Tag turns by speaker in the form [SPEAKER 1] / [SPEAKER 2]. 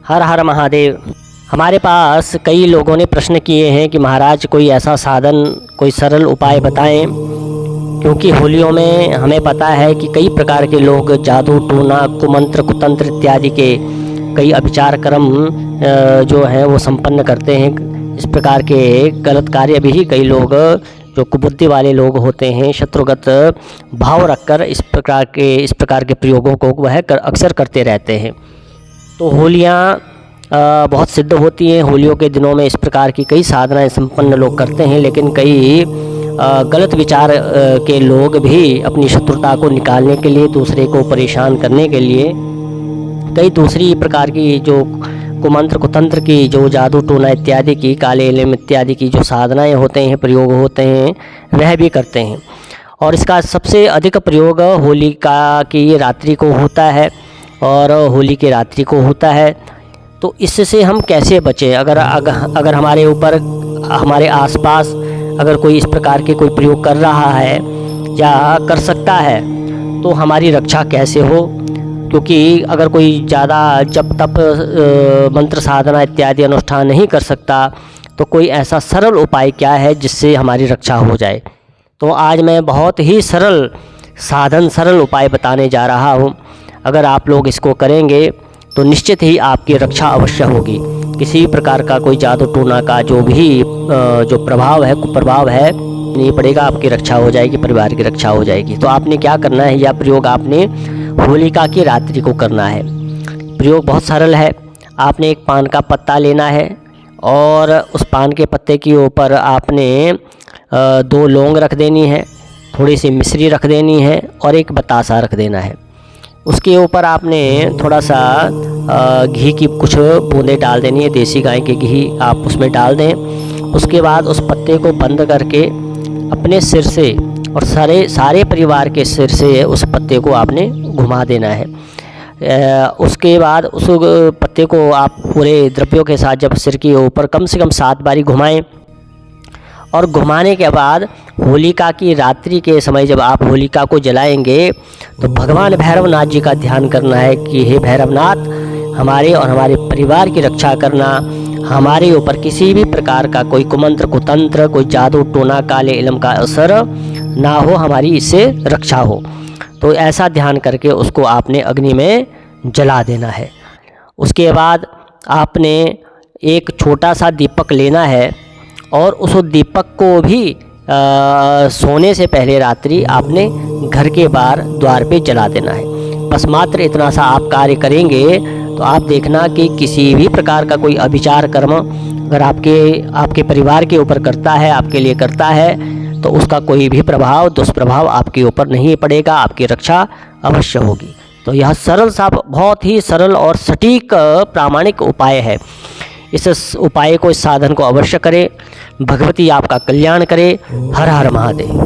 [SPEAKER 1] हर हर महादेव। हमारे पास कई लोगों ने प्रश्न किए हैं कि महाराज कोई ऐसा साधन, कोई सरल उपाय बताएं, क्योंकि होलियों में हमें पता है कि कई प्रकार के लोग जादू टोना कुमंत्र कुतंत्र इत्यादि के कई अभिचार कर्म जो हैं वो संपन्न करते हैं। इस प्रकार के गलत कार्य भी कई लोग जो कुबुद्धि वाले लोग होते हैं शत्रुगत भाव रखकर इस प्रकार के प्रयोगों को वह अक्सर करते रहते हैं। तो होलियाँ बहुत सिद्ध होती हैं। होलियों के दिनों में इस प्रकार की कई साधनाएं संपन्न लोग करते हैं, लेकिन कई गलत विचार के लोग भी अपनी शत्रुता को निकालने के लिए, दूसरे को परेशान करने के लिए कई दूसरी प्रकार की जो कुमंत्र कुतंत्र की, जो जादू टोना इत्यादि की, काले इलम इत्यादि की जो साधनाएं होते हैं, प्रयोग होते हैं, वह भी करते हैं। और इसका सबसे अधिक प्रयोग होलिका की रात्रि को होता है और होली की रात्रि को होता है। तो इससे हम कैसे बचें? अगर हमारे ऊपर, हमारे आसपास अगर कोई इस प्रकार के कोई प्रयोग कर रहा है या कर सकता है तो हमारी रक्षा कैसे हो? क्योंकि अगर कोई ज़्यादा जप तप मंत्र साधना इत्यादि अनुष्ठान नहीं कर सकता तो कोई ऐसा सरल उपाय क्या है जिससे हमारी रक्षा हो जाए? तो आज मैं बहुत ही सरल साधन, सरल उपाय बताने जा रहा हूँ। अगर आप लोग इसको करेंगे तो निश्चित ही आपकी रक्षा अवश्य होगी। किसी प्रकार का कोई जादू टोना का जो भी जो प्रभाव है, कुप्रभाव है, नहीं पड़ेगा। आपकी रक्षा हो जाएगी, परिवार की रक्षा हो जाएगी। तो आपने क्या करना है, यह प्रयोग आपने होलिका की रात्रि को करना है। प्रयोग बहुत सरल है। आपने एक पान का पत्ता लेना है और उस पान के पत्ते के ऊपर आपने 2 लौंग रख देनी है, थोड़ी सी मिश्री रख देनी है और एक बतासा रख देना है। उसके ऊपर आपने थोड़ा सा घी की कुछ बूंदें डाल देनी है, देसी गाय के घी आप उसमें डाल दें। उसके बाद उस पत्ते को बंद करके अपने सिर से और सारे परिवार के सिर से उस पत्ते को आपने घुमा देना है। उसके बाद उस पत्ते को आप पूरे द्रव्यों के साथ जब सिर के ऊपर कम से कम 7 बारी घुमाएं और घुमाने के बाद होलिका की रात्रि के समय जब आप होलिका को जलाएंगे तो भगवान भैरवनाथ जी का ध्यान करना है कि हे भैरवनाथ, हमारे और हमारे परिवार की रक्षा करना, हमारे ऊपर किसी भी प्रकार का कोई कुमंत्र कुतंत्र, कोई जादू टोना काले इलम का असर ना हो, हमारी इससे रक्षा हो। तो ऐसा ध्यान करके उसको आपने अग्नि में जला देना है। उसके बाद आपने एक छोटा सा दीपक लेना है और उस दीपक को भी सोने से पहले रात्रि आपने घर के बाहर द्वार पे जला देना है। बस मात्र इतना सा आप कार्य करेंगे तो आप देखना कि किसी भी प्रकार का कोई अभिचार कर्म अगर आपके परिवार के ऊपर करता है, आपके लिए करता है, तो उसका कोई भी प्रभाव, दुष्प्रभाव आपके ऊपर नहीं पड़ेगा, आपकी रक्षा अवश्य होगी। तो यह सरल सा, बहुत ही सरल और सटीक प्रामाणिक उपाय है। इस उपाय को, इस साधन को अवश्य करें। भगवती आपका कल्याण करे। हर हर महादेव।